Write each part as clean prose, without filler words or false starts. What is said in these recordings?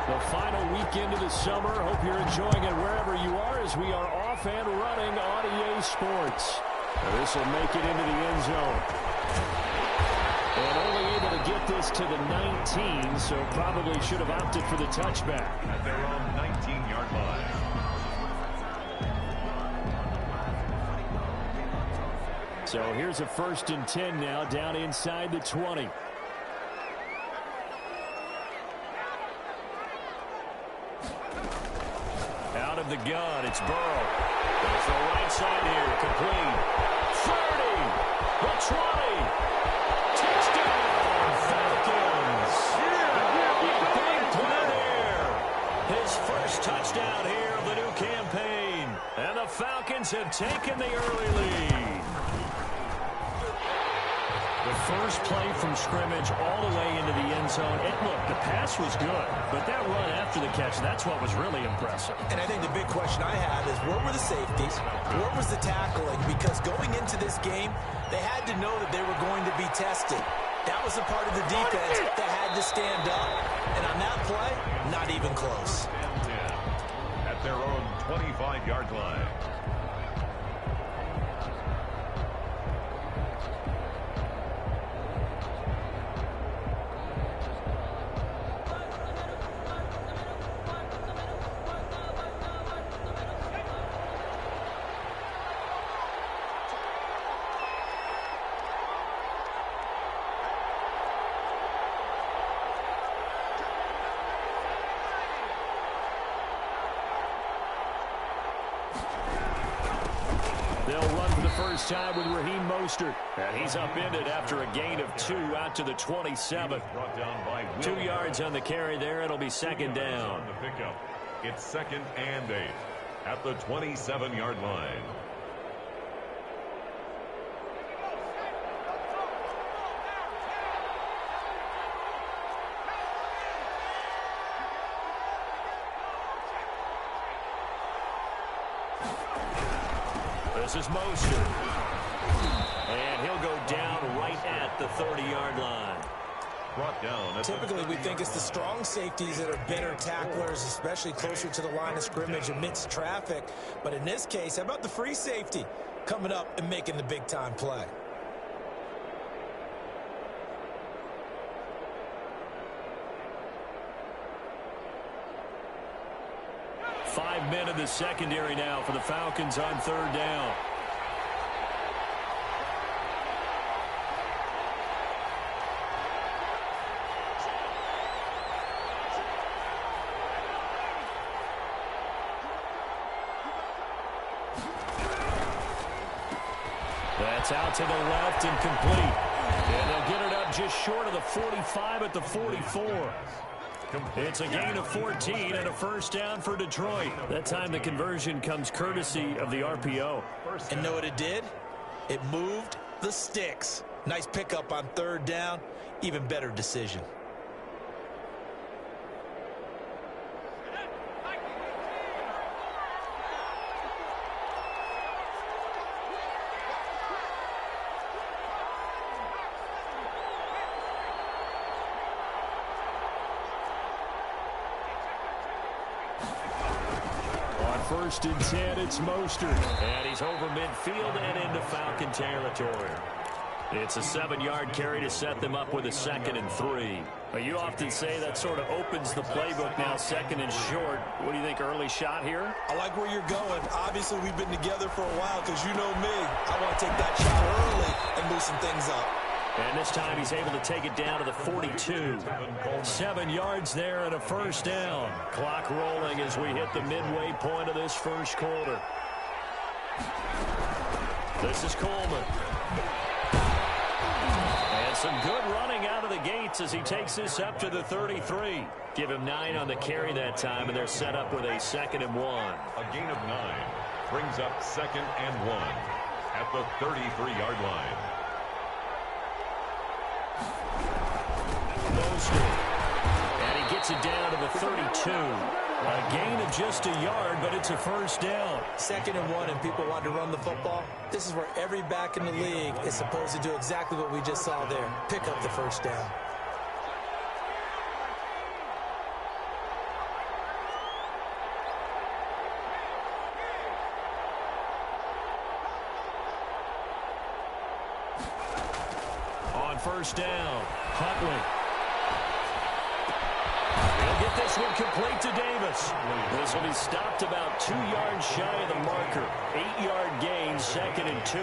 The final weekend of the summer. Hope you're enjoying it wherever you are as we are off and running on EA Sports. This will make it into the end zone. And only able to get this to the 19, so probably should have opted for the touchback. At their own 19-yard line. So here's a 1st and 10 now, down inside the 20. Out of the gun, it's Burrow. There's the right side here, complete. 30, the 20. Touchdown, Falcons. Big play there. His first touchdown here of the new campaign. And the Falcons have taken the early lead. The first play from scrimmage all the way into the end zone. And look, the pass was good, but that run after the catch, that's what was really impressive. And I think the big question I have is, where were the safeties? Where was the tackling? Because going into this game, they had to know that they were going to be tested. That was a part of the defense that had to stand up. And on that play, not even close. At their own 25-yard line. They'll run for the first time with Raheem Mostert. And he's upended after a gain of 2 out to the 27. 2 yards on the carry there. It'll be 2nd down. It's 2nd and 8 at the 27-yard line. This is Mostert. And he'll go down right at the 30-yard line. Brought down. Typically, we think it's the strong safeties that are better tacklers, especially closer to the line of scrimmage amidst traffic. But in this case, how about the free safety coming up and making the big-time play? Five men in the secondary now for the Falcons on 3rd down. That's out to the left and complete. And they'll get it up just short of the 45 at the 44. It's a gain of 14 and a 1st down for Detroit. That time the conversion comes courtesy of the RPO. And know what it did? It moved the sticks. Nice pickup on 3rd down. Even better decision. On 1st and 10, it's Mostert. And he's over midfield and into Falcon territory. It's a 7-yard carry to set them up with a 2nd and 3. You often say that sort of opens the playbook now, 2nd and short. What do you think, early shot here? I like where you're going. Obviously, we've been together for a while because you know me. I want to take that shot early and loosen things up. And this time he's able to take it down to the 42. 7 yards there and a 1st down. Clock rolling as we hit the midway point of this 1st quarter. This is Coleman. And some good running out of the gates as he takes this up to the 33. Give him 9 on the carry that time, and they're set up with a 2nd and 1. A gain of 9 brings up 2nd and 1 at the 33-yard line. And he gets it down to the 32. A gain of just a yard, but it's a 1st down. 2nd and 1, and people want to run the football. This is where every back in the league is supposed to do exactly what we just saw there. Pick up the 1st down. first down. Huntley. He'll get this one complete to Davis. This will be stopped about 2 yards shy of the marker. 8-yard gain, 2nd and 2.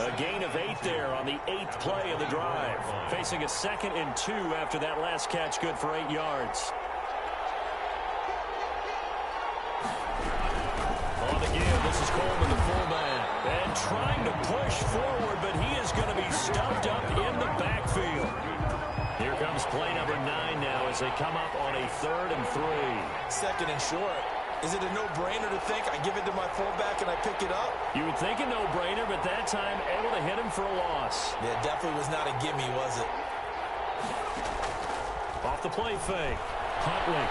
A gain of 8 there on the 8th play of the drive. Facing a 2nd and 2 after that last catch, good for 8 yards. On the give, this is Coleman, the fullback. And trying to push forward, but he is going to be stuffed up in the backfield. Here comes play number 9 now as they come up on a 3rd and 3. 2nd and short. Is it a no-brainer to think I give it to my fullback and I pick it up? You would think a no-brainer, but that time able to hit him for a loss. Yeah, definitely was not a gimme, was it? Off the play fake. Huntley.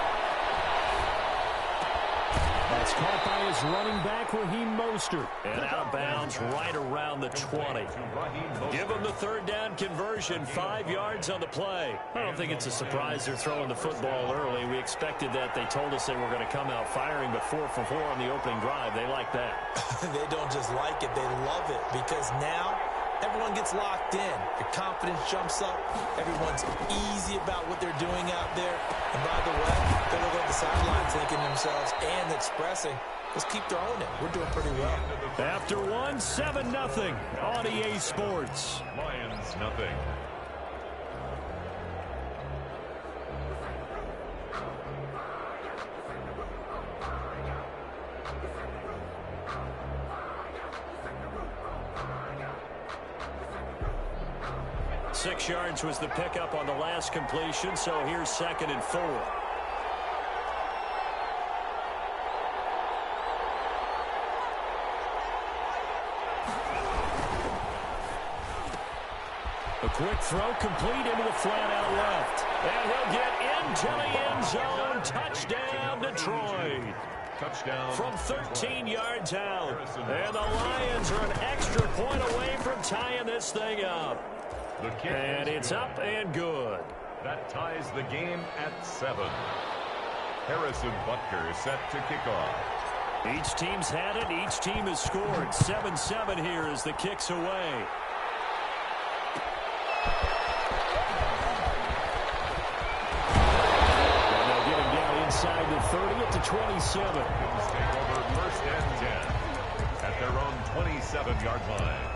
That's caught by his running back, Raheem Mostert. And out of bounds right around the 20. Give him the 3rd down conversion, 5 yards on the play. I don't think it's a surprise they're throwing the football early. We expected that. They told us they were going to come out firing, but 4 for 4 on the opening drive. They like that. They don't just like it, they love it, because now everyone gets locked in. Your confidence jumps up. Everyone's easy about what they're doing out there. And by the way, they're looking at the sideline thinking to themselves and expressing, let's keep throwing it. We're doing pretty well. After 1, 7-0 on EA Sports. Lions nothing. Six yards was the pickup on the last completion, so here's 2nd and 4. A quick throw complete into the flat out left. And he'll get into the end zone. Touchdown, Detroit. Touchdown. From 13 yards out. And the Lions are an extra point away from tying this thing up. And it's up and good. That ties the game at 7. Harrison Butker set to kick off. Each team's had it. Each team has scored. 7-7 here as the kick's away. And they'll get him down inside the 30 at the 27. Bills take over 1st and 10 at their own 27-yard line.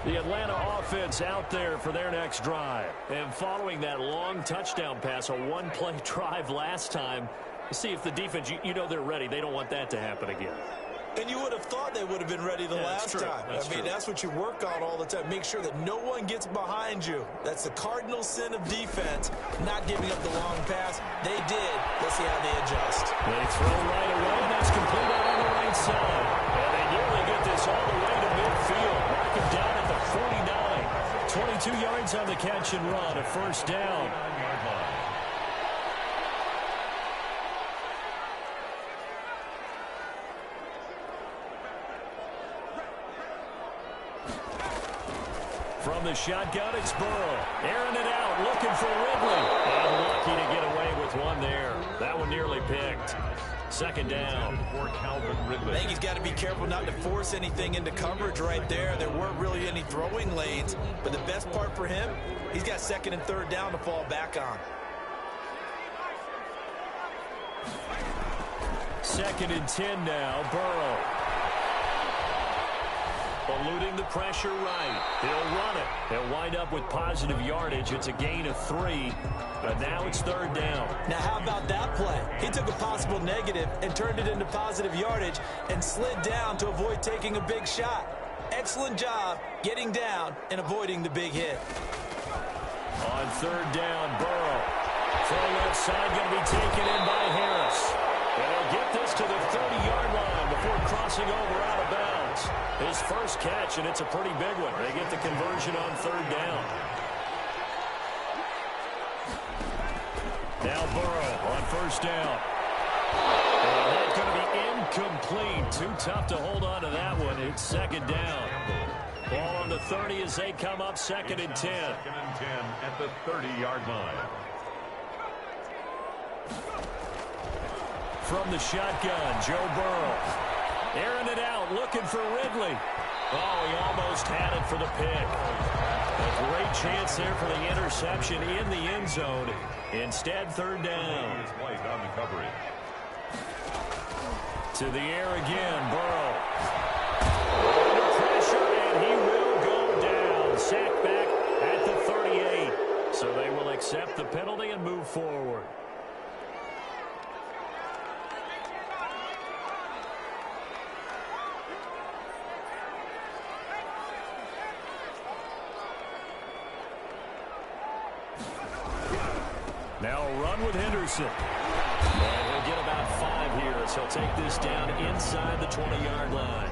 The Atlanta offense out there for their next drive. And following that long touchdown pass, a one-play drive last time, see if the defense, you know they're ready. They don't want that to happen again. And you would have thought they would have been ready the last time. That's what you work on all the time. Make sure that no one gets behind you. That's the cardinal sin of defense, not giving up the long pass. They did. Let's see how they adjust. They throw right away. That's complete out on the right side. And they nearly get this all the way to midfield. Mark him down at the 49. 22 yards on the catch and run. A first down. From the shotgun, it's Burrow. Airing it out, looking for Ridley. And lucky to get away with one there. That one nearly picked. 2nd down. For Calvin Ridley. I think he's got to be careful not to force anything into coverage right there. There weren't really any throwing lanes. But the best part for him, he's got 2nd and 3rd down to fall back on. 2nd and 10 now, Burrow. Eluding the pressure right. He'll run it. He'll wind up with positive yardage. It's a gain of 3, but now it's 3rd down. Now, how about that play? He took a possible negative and turned it into positive yardage and slid down to avoid taking a big shot. Excellent job getting down and avoiding the big hit. On 3rd down, Burrow. Throw left side going to be taken in by Harris. And he'll get this to the 30-yard line before crossing over out of bounds. His first catch, and it's a pretty big one. They get the conversion on 3rd down. Now Burrow on 1st down. And incomplete. Too tough to hold on to that one. It's second down. Ball on the 30 as they come up second and 10. Second and 10 at the 30-yard line. From the shotgun, Joe Burrow. Airing it out, looking for Ridley. Oh, he almost had it for the pick. A great chance there for the interception in the end zone. Instead, third down. On the coverage. To the air again, Burrow. Under pressure, and he will go down. Sacked back at the 38. So they will accept the penalty and move forward. Now a run with Henderson. And he'll get about 5 here as he'll take this down inside the 20-yard line.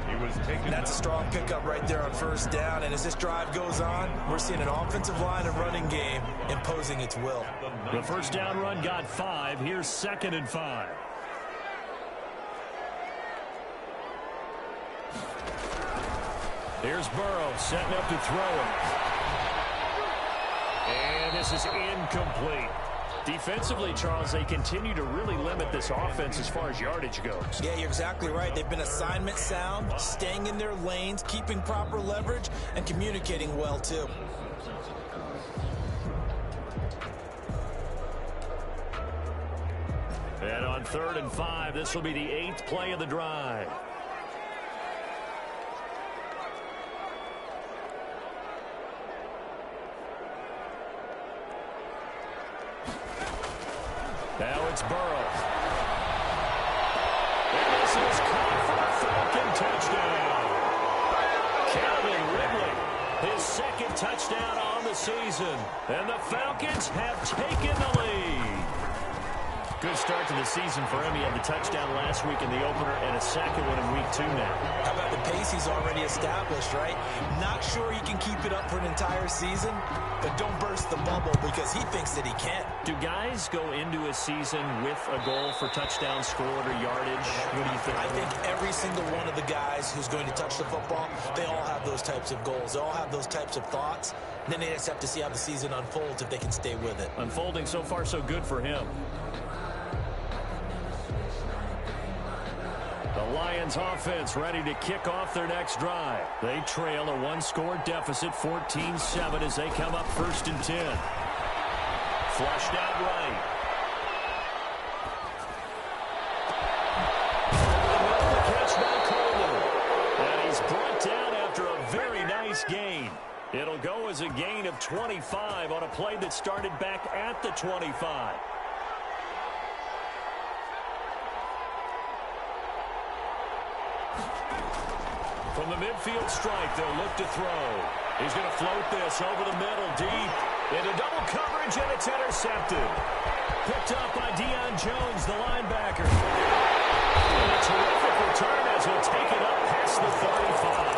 He was taken. That's a strong pickup right there on first down. And as this drive goes on, we're seeing an offensive line and running game imposing its will. The first down run got 5. Here's second and 5. Here's Burrow setting up to throw it. And this is incomplete. Defensively, Charles, they continue to really limit this offense as far as yardage goes. Yeah, you're exactly right. They've been assignment sound, staying in their lanes, keeping proper leverage, and communicating well, too. And on third and 5, this will be the 8th play of the drive. Now it's Burrow. And this is caught for a Falcon touchdown. Calvin Ridley, his second touchdown on the season. And the Falcons have taken the lead. Good start to the season for him. He had the touchdown last week in the opener and a second one in week 2 now. How about the pace he's already established, right? Not sure he can keep it up for an entire season, but don't burst the bubble because he thinks that he can. Do guys go into a season with a goal for touchdown scored or yardage? What do you think? I think every single one of the guys who's going to touch the football, they all have those types of goals. They all have those types of thoughts. And then they just have to see how the season unfolds if they can stay with it. Unfolding so far so good for him. The Lions offense ready to kick off their next drive. They trail a one-score deficit, 14-7, as they come up first and 10. Flushed out right. The catch by Coleman. And he's brought down after a very nice gain. It'll go as a gain of 25 on a play that started back at the 25. From the midfield stripe, they'll look to throw. He's going to float this over the middle, deep. Into double coverage, and it's intercepted. Picked up by Deion Jones, the linebacker. And a terrific return as he'll take it up past the 35.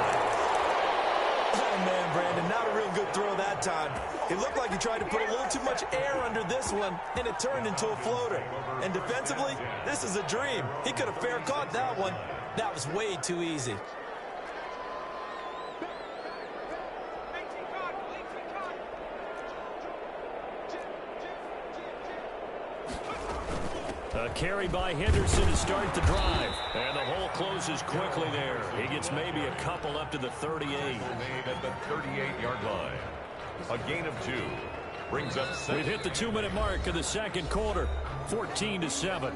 Oh, man, Brandon, not a real good throw that time. It looked like he tried to put a little too much air under this one, and it turned into a floater. And defensively, this is a dream. He could have fair caught that one. That was way too easy. A carry by Henderson to start the drive. And the hole closes quickly there. He gets maybe a couple up to the 38. Made at the 38-yard line. A gain of 2. Brings up second. We've hit the 2-minute mark of the second quarter. 14-7.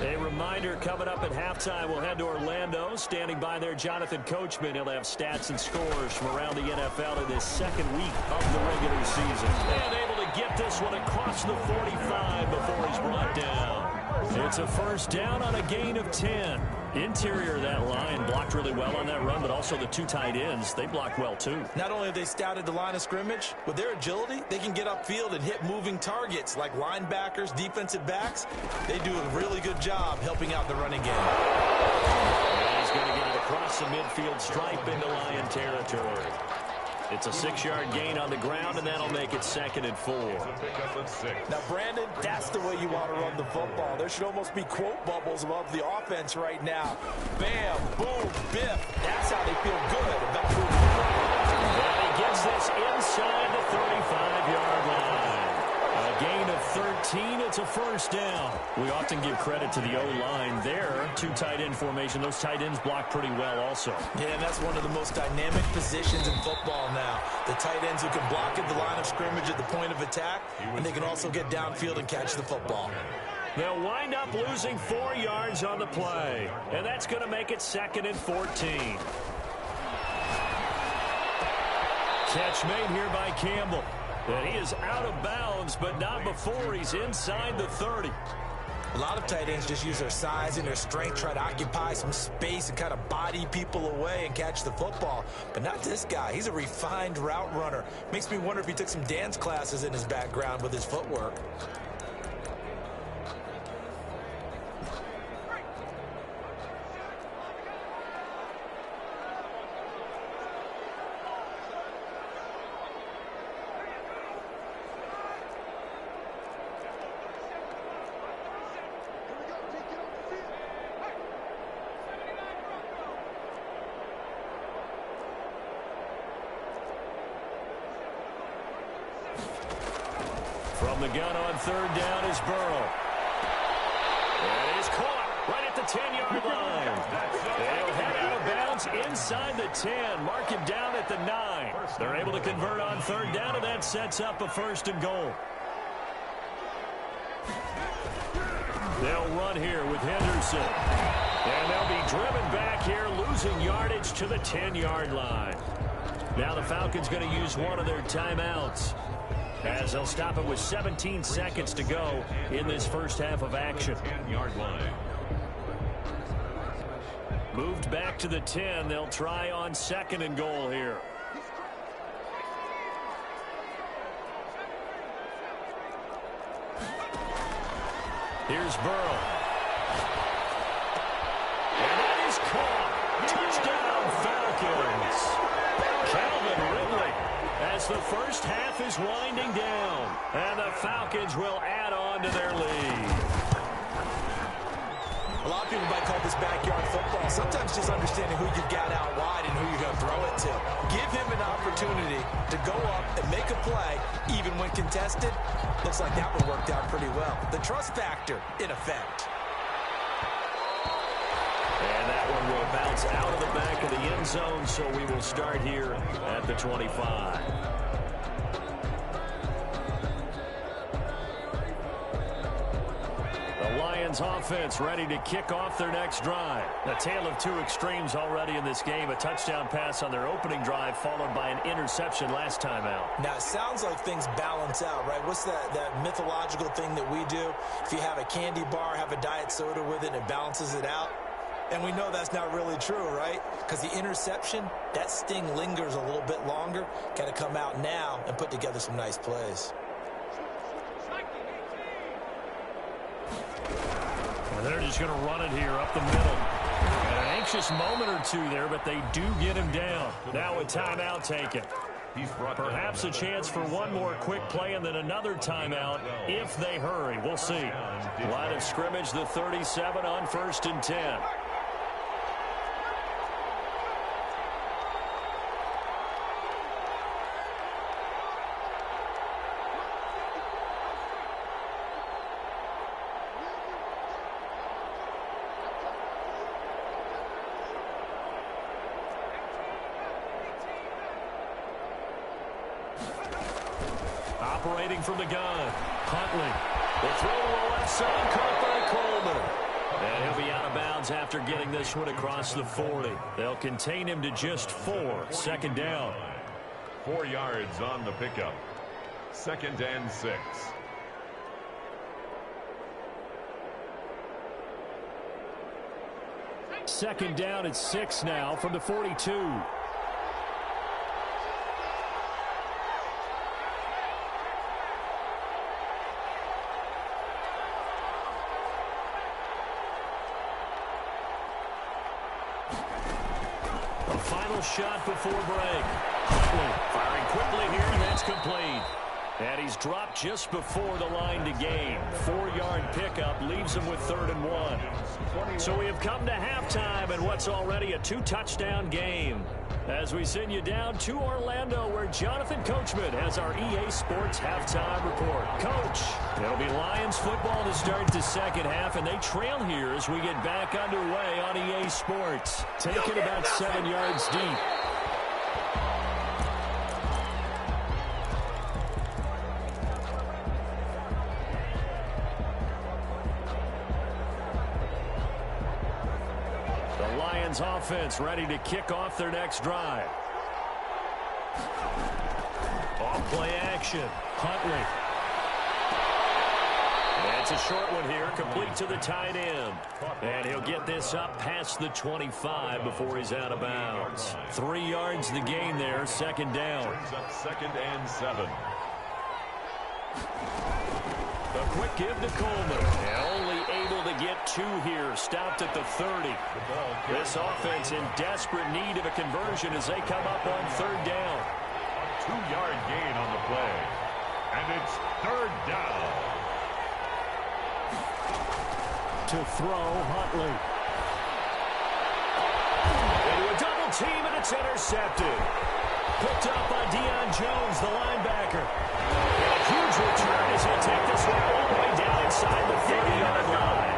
A reminder coming up at halftime, we'll head to Orlando. Standing by there, Jonathan Coachman. He'll have stats and scores from around the NFL in this second week of the regular season. And able to get this one across the 45 before he's brought down. It's a first down on a gain of 10. Interior of that line blocked really well on that run, but also the two tight ends, they blocked well too. Not only have they scouted the line of scrimmage, with their agility, they can get upfield and hit moving targets like linebackers, defensive backs. They do a really good job helping out the running game. And he's going to get it across the midfield stripe into Lion territory. It's a 6-yard gain on the ground, and that'll make it 2nd and 4. Now, Brandon, that's the way you want to run the football. There should almost be quote bubbles above the offense right now. Bam, boom, biff. That's how they feel good about moving the football. And he gets this inside the 35-yard line. A gain of 13. It's a 1st down. We often give credit to the O-line there. Two tight end formation. Those tight ends block pretty well also. Yeah, and that's one of the most dynamic positions in football now. The tight ends who can block at the line of scrimmage at the point of attack, and they can also get downfield and catch the football. They'll wind up losing 4 yards on the play, and that's going to make it 2nd and 14. Catch made here by Campbell. And he is out of bounds, but not before he's inside the 30. A lot of tight ends just use their size and their strength, try to occupy some space and kind of body people away and catch the football. But not this guy. He's a refined route runner. Makes me wonder if he took some dance classes in his background with his footwork. From the gun on 3rd down is Burrow. And he's caught right at the 10-yard line. They'll head out of bounds inside the 10. Mark him down at the 9. They're able to convert on 3rd down, and that sets up a 1st and goal. They'll run here with Henderson. And they'll be driven back here, losing yardage to the 10-yard line. Now the Falcons going to use one of their timeouts, as they'll stop it with 17 seconds to go in this first half of action. 10-yard line. Moved back to the 10. They'll try on 2nd and goal here. Here's Burrow. And that is caught. Touchdown, Falcons. Calvin Ridley, as the first half is winding down, and the Falcons will add on to their lead. A lot of people might call this backyard football. Sometimes just understanding who you've got out wide and who you're going to throw it to. Give him an opportunity to go up and make a play, even when contested. Looks like that one worked out pretty well. The trust factor in effect. And that one will bounce out of the back of the end zone, so we will start here at the 25. The Lions offense ready to kick off their next drive. A tale of two extremes already in this game. A touchdown pass on their opening drive, followed by an interception last time out. Now, it sounds like things balance out, right? What's that mythological thing that we do? If you have a candy bar, have a diet soda with it, and it balances it out. And we know that's not really true, right? Because the interception, that sting lingers a little bit longer. Got to come out now and put together some nice plays. And they're just going to run it here up the middle. And an anxious moment or two there, but they do get him down. Now a timeout taken. Perhaps a chance for one more quick play and then another timeout if they hurry. We'll see. Line of scrimmage, the 37 on 1st and 10. Operating from the gun, Huntley. The throw to the left side, caught by Coleman. And he'll be out of bounds after getting this one across the 40. They'll contain him to just 4. 2nd down. 4 yards on the pickup. 2nd and 6. second down at 6 now from the 42. A final shot before break. Firing quickly here, and that's complete. And he's dropped just before the line to gain. 4-yard pickup leaves him with 3rd and 1. So we have come to halftime in what's already a 2-touchdown game. As we send you down to Orlando, where Jonathan Coachman has our EA Sports halftime report. Coach, it'll be Lions football to start the second half, and they trail here as we get back underway on EA Sports. Taken about 7 yards deep. Offense ready to kick off their next drive. Off play action. Huntley. It's a short one here, complete to the tight end. And he'll get this up past the 25 before he's out of bounds. 3 yards the gain there, second down. Brings up 2nd and 7. A quick give to Coleman. And only able to get 2 here. Stopped at the 30. This offense in desperate need of a conversion as they come up on 3rd down. A 2-yard gain on the play. And it's 3rd down. To throw, Huntley. Into a double team, and it's intercepted. Picked up by Deion Jones, the linebacker. And a huge return as he'll take this one all the way down inside the 30-yard line.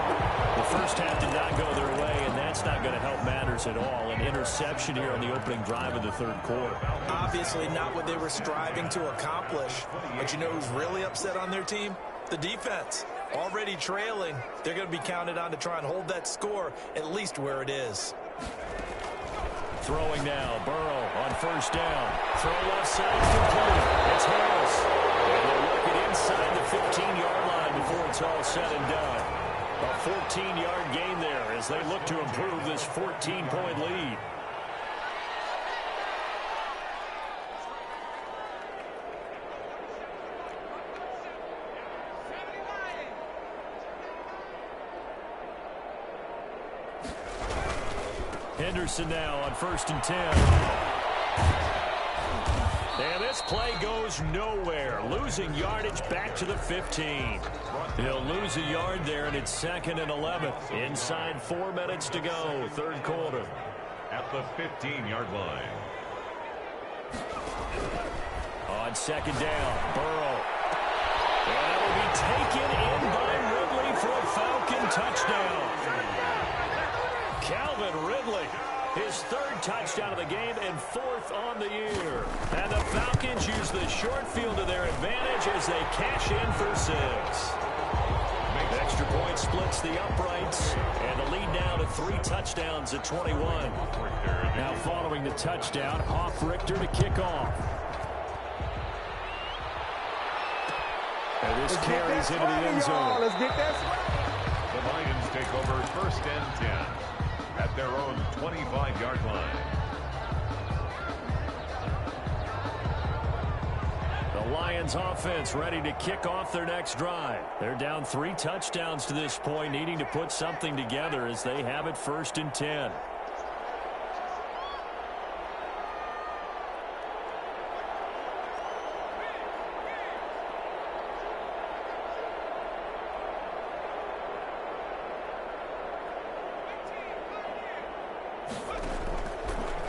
The first half did not go their way, and that's not going to help matters at all. An interception here on the opening drive of the 3rd quarter. Obviously not what they were striving to accomplish. But you know who's really upset on their team? The defense. Already trailing. They're going to be counted on to try and hold that score at least where it is. Throwing now, Burrow on 1st down. Throw left side, complete. It's Harris. And they'll work it inside the 15-yard line before it's all said and done. A 14-yard gain there as they look to improve this 14-point lead. Henderson now on 1st and 10. And this play goes nowhere. Losing yardage back to the 15. He'll lose a yard there, and it's 2nd and 11. Inside 4 minutes to go, 3rd quarter. At the 15-yard line. On 2nd down, Burrow. And that will be taken in by Ridley for a Falcon touchdown. Calvin Ridley, his 3rd touchdown of the game and 4th on the year. And the Falcons use the short field to their advantage as they cash in for 6. Extra point splits the uprights, and the lead now to 3 touchdowns at 21. Now following the touchdown, Richter to kick off. And this carries into the end zone. Let's get that. The Lions take over 1st and 10 at their own 25-yard line. The Lions offense ready to kick off their next drive. They're down 3 touchdowns to this point, needing to put something together as they have it 1st and 10.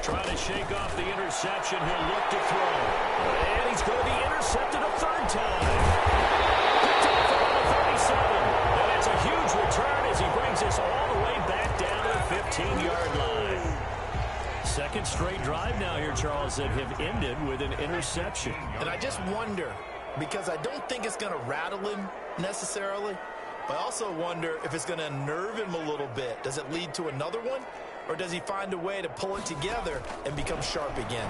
Trying to shake off the interception. He'll look to throw. And he's going to be intercepted a 3rd time. Picked off around the 37. And it's a huge return as he brings us all the way back down to the 15-yard line. 2nd straight drive now here, Charles, that have ended with an interception. And I just wonder, because I don't think it's going to rattle him necessarily, but I also wonder if it's going to unnerve him a little bit. Does it lead to another one? Or does he find a way to pull it together and become sharp again?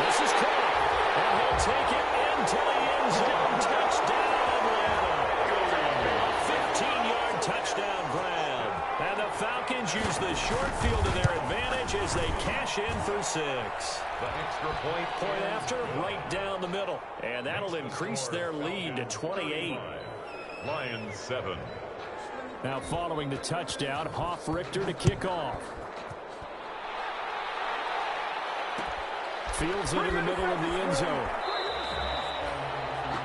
This is caught. And he'll take it into the end zone. Touchdown, Atlanta. A 15-yard touchdown grab. And the Falcons use the short field to their advantage as they cash in for 6. The extra point After, right down the middle. And that'll increase their lead to 28. Lions 7. Now following the touchdown, Richter to kick off. Fields it in the middle of the end zone.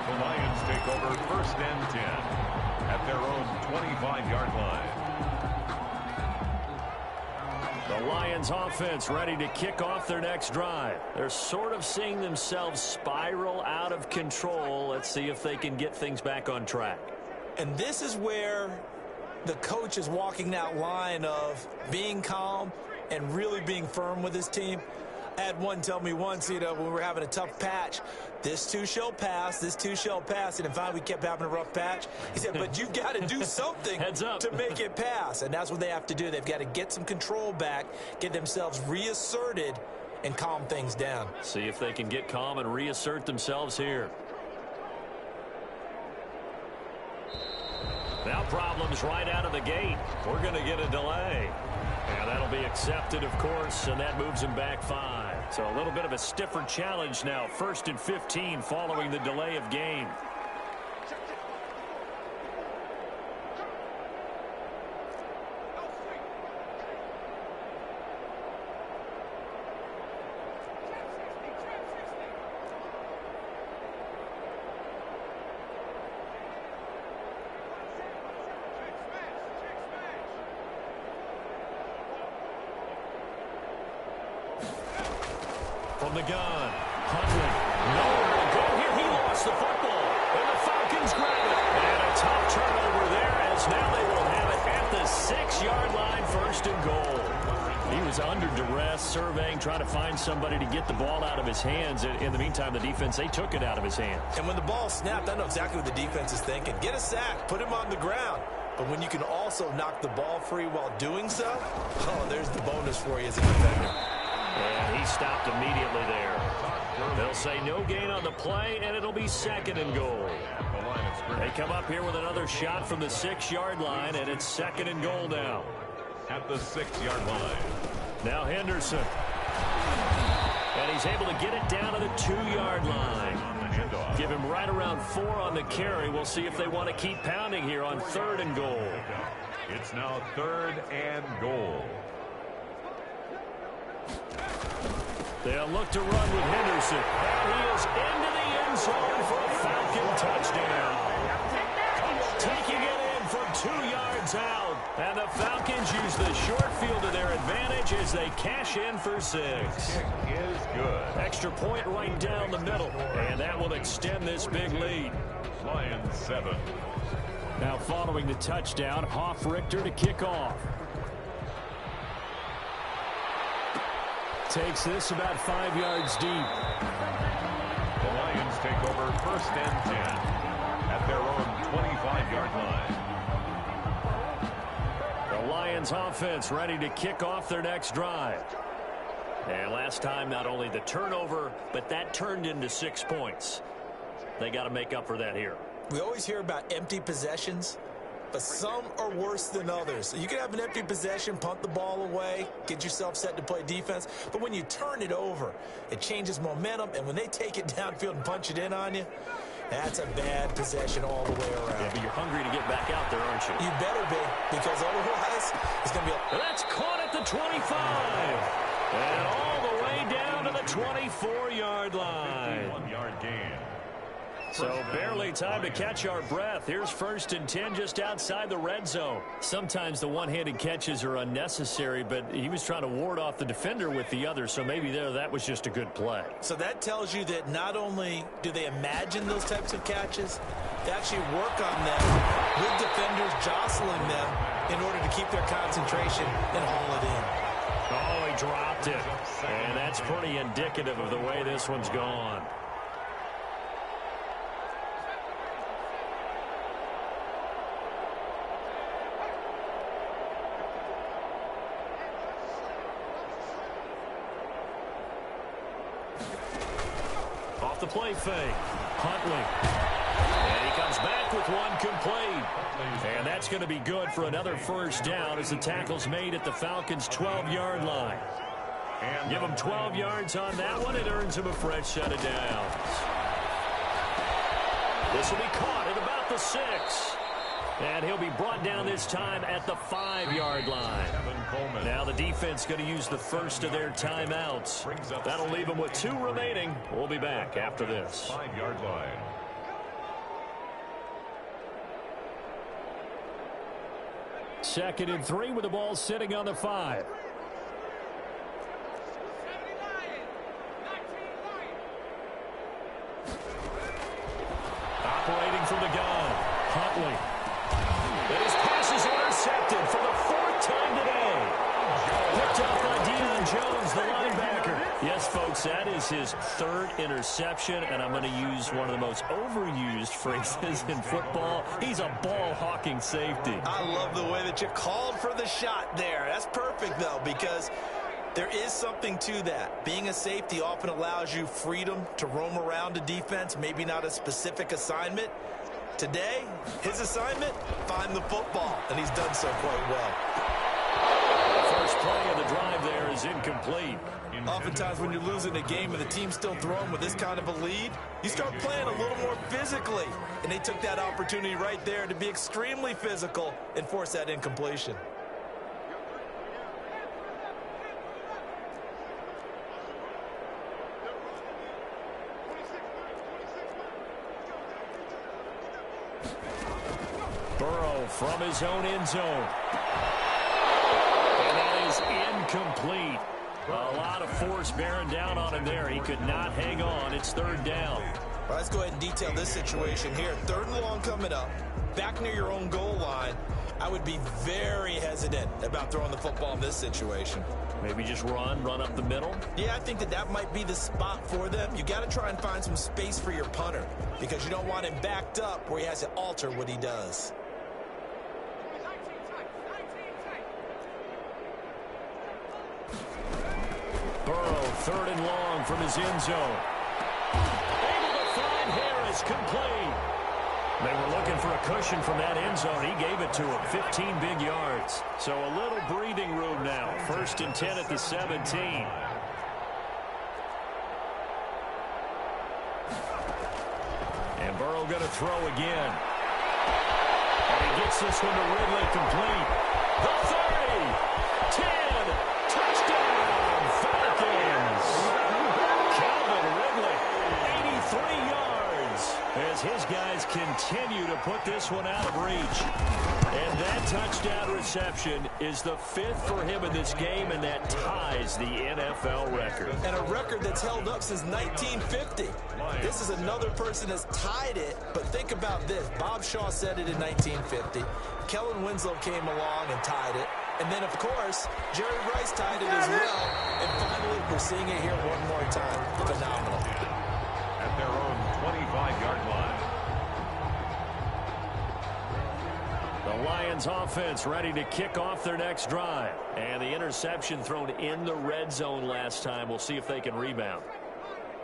The Lions take over 1st and 10 at their own 25-yard line. The Lions offense ready to kick off their next drive. They're sort of seeing themselves spiral out of control. Let's see if they can get things back on track. And this is where the coach is walking that line of being calm and really being firm with his team. I had one tell me once, when we were having a tough patch, this too shall pass, this too shall pass. And in fact, we kept having a rough patch. He said, but you've got to do something to make it pass. And that's what they have to do. They've got to get some control back, get themselves reasserted, and calm things down. See if they can get calm and reassert themselves here. Now problems right out of the gate. We're going to get a delay. And that'll be accepted, of course, and that moves him back 5. So a little bit of a stiffer challenge now. 1st and 15 following the delay of game. From the gun, Huntley. Nowhere to go here. He lost the football. And the Falcons grab it. And a tough turnover there as now they will have it at the 6-yard line, 1st and goal. He was under duress, surveying, trying to find somebody to get the ball out of his hands. In the meantime, the defense, they took it out of his hands. And when the ball snapped, I know exactly what the defense is thinking. Get a sack, put him on the ground. But when you can also knock the ball free while doing so, oh, there's the bonus for you as a defender. And he stopped immediately there. They'll say no gain on the play, and it'll be 2nd and goal. They come up here with another shot from the 6-yard line, and it's 2nd and goal now. At the 6-yard line. Now Henderson. And he's able to get it down to the 2-yard line. Give him right around 4 on the carry. We'll see if they want to keep pounding here on 3rd and goal. It's now 3rd and goal. They'll look to run with Henderson. And he is into the end zone for a Falcon touchdown. Taking it in from 2 yards out. And the Falcons use the short field to their advantage as they cash in for 6. Kick is good. Extra point right down the middle. And that will extend this big lead. Lions 7. Now following the touchdown, Richter to kick off. Takes this about 5 yards deep. The Lions take over 1st and 10 at their own 25-yard line. The Lions offense ready to kick off their next drive. And last time, not only the turnover, but that turned into 6 points. They got to make up for that here. We always hear about empty possessions, but some are worse than others. So you can have an empty possession, punt the ball away, get yourself set to play defense. But when you turn it over, it changes momentum. And when they take it downfield and punch it in on you, that's a bad possession all the way around. Yeah, but you're hungry to get back out there, aren't you? You better be, because otherwise it's going to be a... That's caught at the 25. And all the way down to the 24-yard line. 51-yard gain. So barely time to catch our breath. Here's 1st and 10 just outside the red zone. Sometimes the one-handed catches are unnecessary, but he was trying to ward off the defender with the other, so maybe that was just a good play. So that tells you that not only do they imagine those types of catches, they actually work on them with defenders jostling them in order to keep their concentration and haul it in. Oh, he dropped it. And that's pretty indicative of the way this one's gone. Off the play fake. Huntley. And he comes back with one complete. And that's going to be good for another first down as the tackle's made at the Falcons' 12-yard line. Give him 12 yards on that one. It earns him a fresh set of downs. This will be caught at about the 6. And he'll be brought down this time at the 5-yard line. Now the defense going to use the first of their timeouts. That'll leave them with 2 remaining. We'll be back after this. 5-yard line. Second and 3 with the ball sitting on the 5. Operating from the gun, Huntley. And his pass is intercepted for the 4th time today. Picked up by Deion Jones, the linebacker. Yes, folks, that is his 3rd interception, and I'm going to use one of the most overused phrases in football. He's a ball-hawking safety. I love the way that you called for the shot there. That's perfect, though, because there is something to that. Being a safety often allows you freedom to roam around a defense, maybe not a specific assignment. Today, his assignment, find the football, and he's done so quite well. The first play of the drive there is incomplete. Oftentimes when you're losing a game and the team's still throwing with this kind of a lead, you start playing a little more physically. And they took that opportunity right there to be extremely physical and force that incompletion. Burrow from his own end zone. And that is incomplete. A lot of force bearing down on him there. He could not hang on. It's 3rd down. Well, let's go ahead and detail this situation here. 3rd and long coming up. Back near your own goal line. I would be very hesitant about throwing the football in this situation. Maybe just run up the middle? Yeah, I think that might be the spot for them. You got to try and find some space for your punter because you don't want him backed up where he has to alter what he does. Burrow, 3rd and long from his end zone. Able to find Harris, complete. They were looking for a cushion from that end zone. He gave it to him, 15 big yards. So a little breathing room now. 1st and 10 at the 17. And Burrow going to throw again. And he gets this one to Ridley, complete. The 30, 10, touchdown, Falcons. Calvin Ridley, 83 yards. As his guys continue to put this one out of reach. And that touchdown reception is the 5th for him in this game, and that ties the NFL record. And a record that's held up since 1950. This is another person that's tied it, but think about this. Bob Shaw said it in 1950. Kellen Winslow came along and tied it. And then, of course, Jerry Rice tied it as well. And finally, we're seeing it here one more time. Phenomenal. At their own 25-yard line. The Lions offense ready to kick off their next drive. And the interception thrown in the red zone last time. We'll see if they can rebound.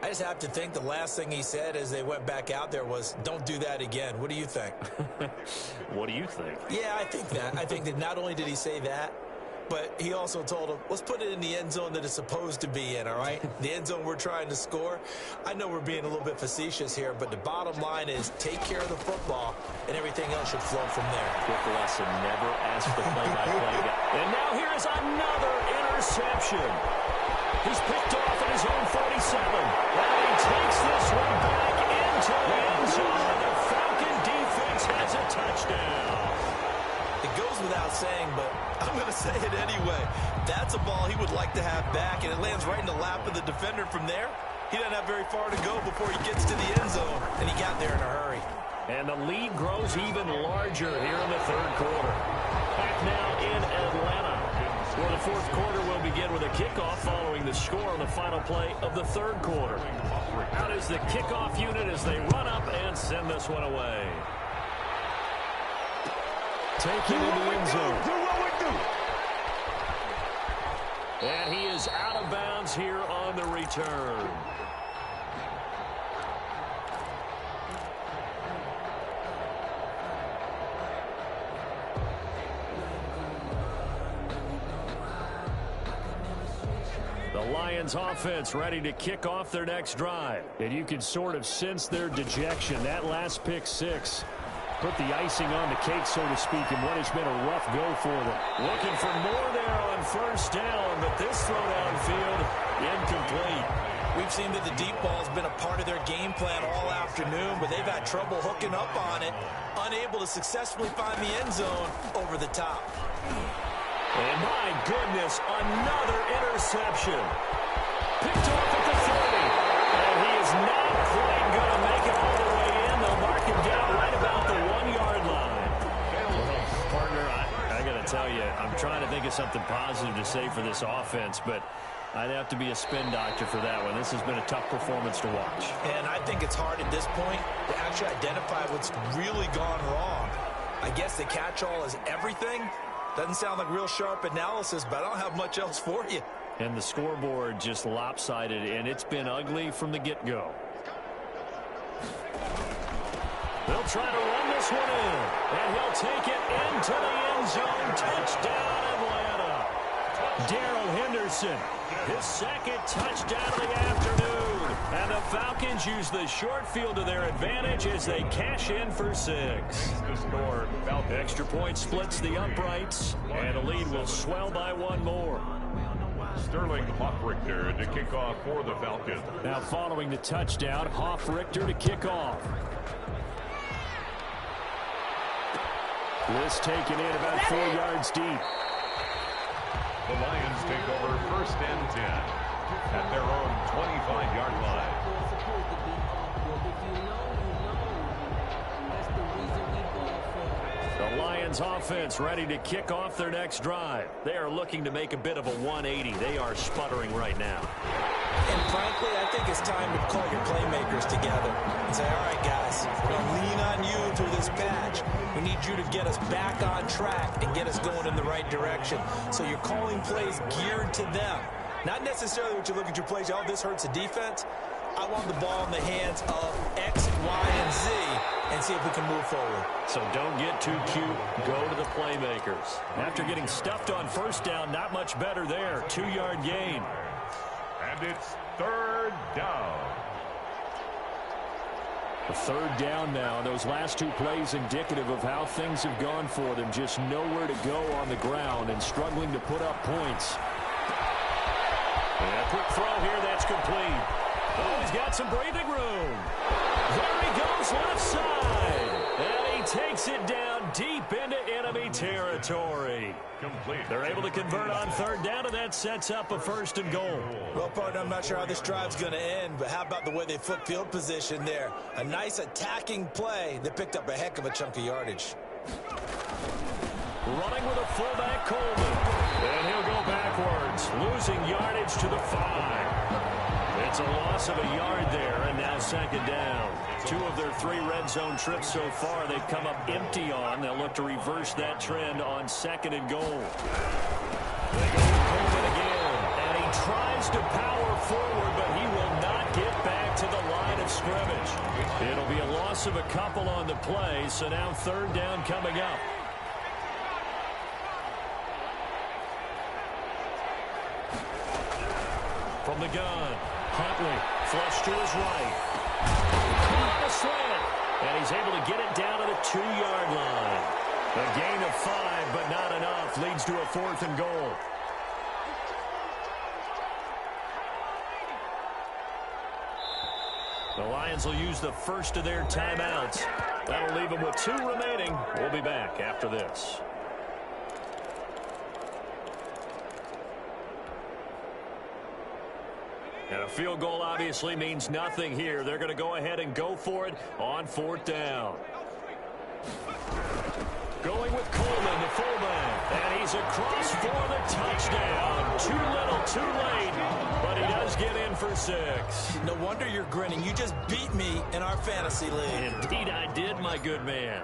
I just have to think the last thing he said as they went back out there was, don't do that again. What do you think? What do you think? Yeah, I think that. I think that not only did he say that, but he also told him, let's put it in the end zone that it's supposed to be in, all right? The end zone we're trying to score. I know we're being a little bit facetious here, but the bottom line is take care of the football, and everything else should flow from there. Quick lesson, never ask the play-by-play guy. And now here is another interception. He's picked off at his own 47. And he takes this one back into the end zone. The Falcon defense has a touchdown. It goes without saying, but I'm going to say it anyway. That's a ball he would like to have back, and it lands right in the lap of the defender from there. He doesn't have very far to go before he gets to the end zone, and he got there in a hurry. And the lead grows even larger here in the 3rd quarter. Back now in Atlanta, where the 4th quarter will begin with a kickoff following the score on the final play of the 3rd quarter. Out is the kickoff unit as they run up and send this one away. Taken in the end zone. And he is out of bounds here on the return. The Lions offense ready to kick off their next drive. And you can sort of sense their dejection. That last pick six put the icing on the cake, so to speak, in what has been a rough go for them. Looking for more there on first down, but this throw downfield incomplete. We've seen that the deep ball has been a part of their game plan all afternoon, but they've had trouble hooking up on it, unable to successfully find the end zone over the top. And my goodness, another interception. Picked off at the 30. And he is not quite going to make it all the way in. They'll mark him down right about the 1-yard line. Well, partner, I got to tell you, I'm trying to think of something positive to say for this offense, but I'd have to be a spin doctor for that one. This has been a tough performance to watch. And I think it's hard at this point to actually identify what's really gone wrong. I guess the catch-all is everything. Doesn't sound like real sharp analysis, but I don't have much else for you. And the scoreboard just lopsided, and it's been ugly from the get-go. They'll try to run this one in, and he'll take it into the end zone. Touchdown, Atlanta. Darrell Henderson, his second touchdown of the afternoon. And the Falcons use the short field to their advantage as they cash in for 6. Extra point splits the uprights, and the lead will swell by one more. Sterling Hoffrichter to kick off for the Falcons. Now following the touchdown, Hoffrichter to kick off. This taken in about 4 yards deep. The Lions take over first and 10 at their own 25-yard line. The Lions offense ready to kick off their next drive. They are looking to make a bit of a 180. They are sputtering right now. And frankly, I think it's time to call your playmakers together and say, all right, guys, we're going to lean on you through this patch. We need you to get us back on track and get us going in the right direction. So you're calling plays geared to them. Not necessarily what you look at your plays, oh, this hurts the defense. I want the ball in the hands of X, Y, and Z and see if we can move forward. So don't get too cute. Go to the playmakers. After getting stuffed on first down, not much better there. 2-yard gain. And it's third down. A third down now. Those last two plays indicative of how things have gone for them. Just nowhere to go on the ground and struggling to put up points. And a quick throw here that's complete. Oh, he's got some breathing room. There he goes left side. And he takes it down deep into enemy territory. Complete. They're able to convert on third down, and that sets up a 1st and goal. Well, partner, I'm not sure how this drive's going to end, but how about the way they flip field position there? A nice attacking play that picked up a heck of a chunk of yardage. Running with a fullback, Coleman. And he'll go backwards, losing yardage to the 5. It's a loss of a yard there, and now 2nd down. 2 of their 3 red zone trips so far they've come up empty on. They'll look to reverse that trend on 2nd and goal. They go to Coleman again, and he tries to power forward, but he will not get back to the line of scrimmage. It'll be a loss of a couple on the play, so now 3rd down coming up. From the gun, Huntley, flush to his right. On a slant, and he's able to get it down to the 2-yard line. A gain of 5, but not enough, leads to a 4th and goal. The Lions will use the first of their timeouts. That'll leave them with 2 remaining. We'll be back after this. And a field goal obviously means nothing here. They're going to go ahead and go for it on 4th down. Going with Coleman, the fullback. And he's across for the touchdown. Too little, too late. But he does get in for 6. No wonder you're grinning. You just beat me in our fantasy league. Indeed I did, my good man.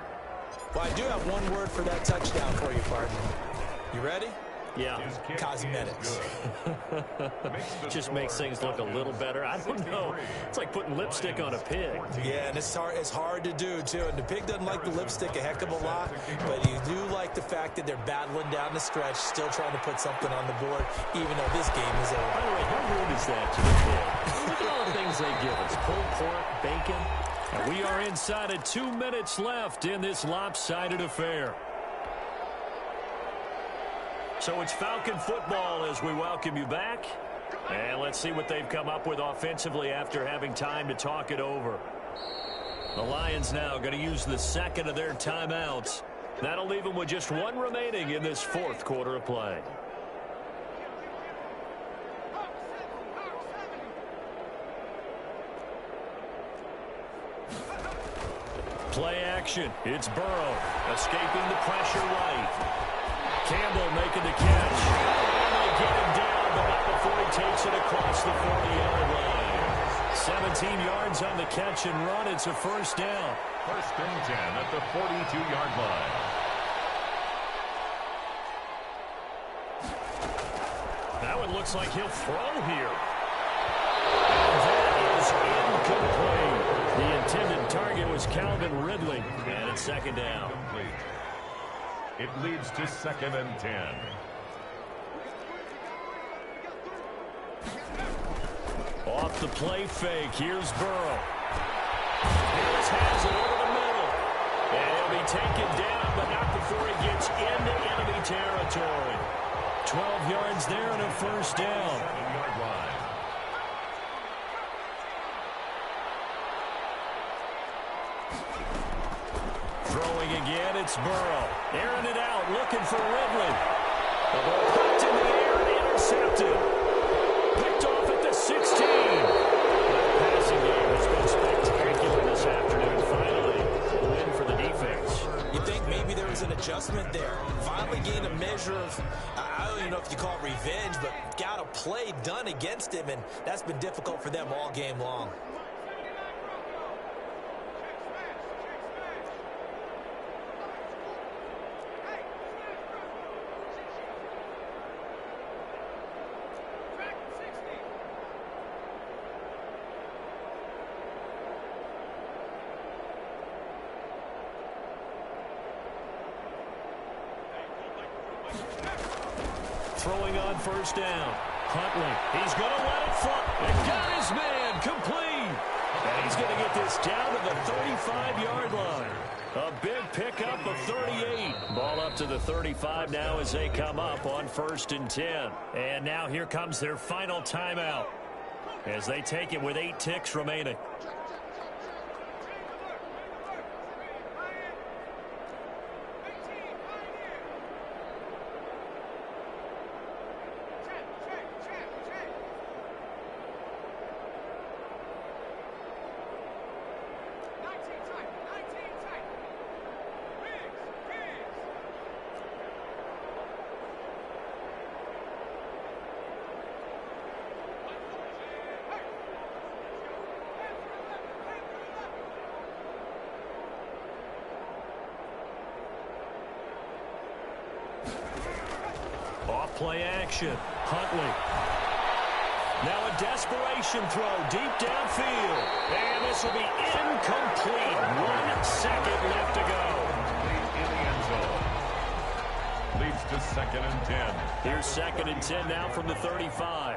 Well, I do have one word for that touchdown for you, partner. You ready? Yeah. Cosmetics. Just makes things look a little better. I don't know. It's like putting lipstick on a pig. Yeah, and it's hard to do, too. And the pig doesn't like the lipstick a heck of a lot, but you do like the fact that they're battling down the stretch, still trying to put something on the board, even though this game is over. By the way, how introduce that to the kid. Look at all the things they give us. Pulled pork, bacon. And we are inside of 2 minutes left in this lopsided affair. So it's Falcon football as we welcome you back. And let's see what they've come up with offensively after having time to talk it over. The Lions now going to use the second of their timeouts. That'll leave them with just one remaining in this fourth quarter of play. Play action. It's Burrow escaping the pressure right. Campbell making the catch. And they get him down, but not before he takes it across the 40-yard line. 17 yards on the catch and run. It's a first down. First and 10 at the 42-yard line. Now it looks like he'll throw here. And that is incomplete. The intended target was Calvin Ridley. And it's second down. It leads to second and 10. Off the play fake. Here's Burrow. Harris has it over the middle. And he'll be taken down, but not before he gets into enemy territory. 12 yards there and a first down. 7-yard line. Throwing again, it's Burrow. Airing it out, looking for Ridley. The ball popped in the air and intercepted. Picked off at the 16. That passing game has been spectacular this afternoon. Finally, a win for the defense. You think maybe there was an adjustment there. Finally gained a measure of, I don't even know if you call it revenge, but got a play done against him, and that's been difficult for them all game long. Throwing on first down. Huntley. He's going to let it fly. And got his man complete. And he's going to get this down to the 35-yard line. A big pickup of 38. Ball up to the 35 now as they come up on first and 10. And now here comes their final timeout as they take it with 8 ticks remaining. Play action. Huntley. Now a desperation throw deep downfield. And this will be incomplete. 1 second left to go. In the end zone. Leads to second and 10. Here's second and 10 now from the 35.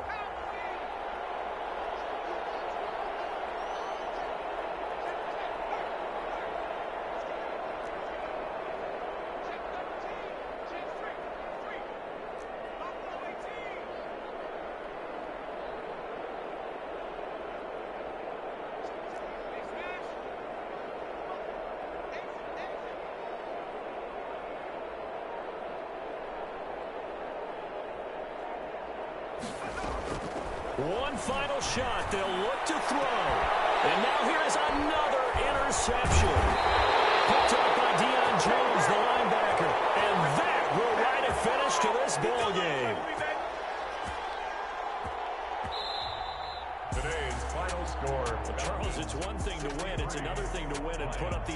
One final shot. They'll look to throw. And now here is another interception. Picked up by Deion Jones, the linebacker. And that will write a finish to this ball game. Today's final score. Charles, it's one thing to win. It's another thing to win and put up the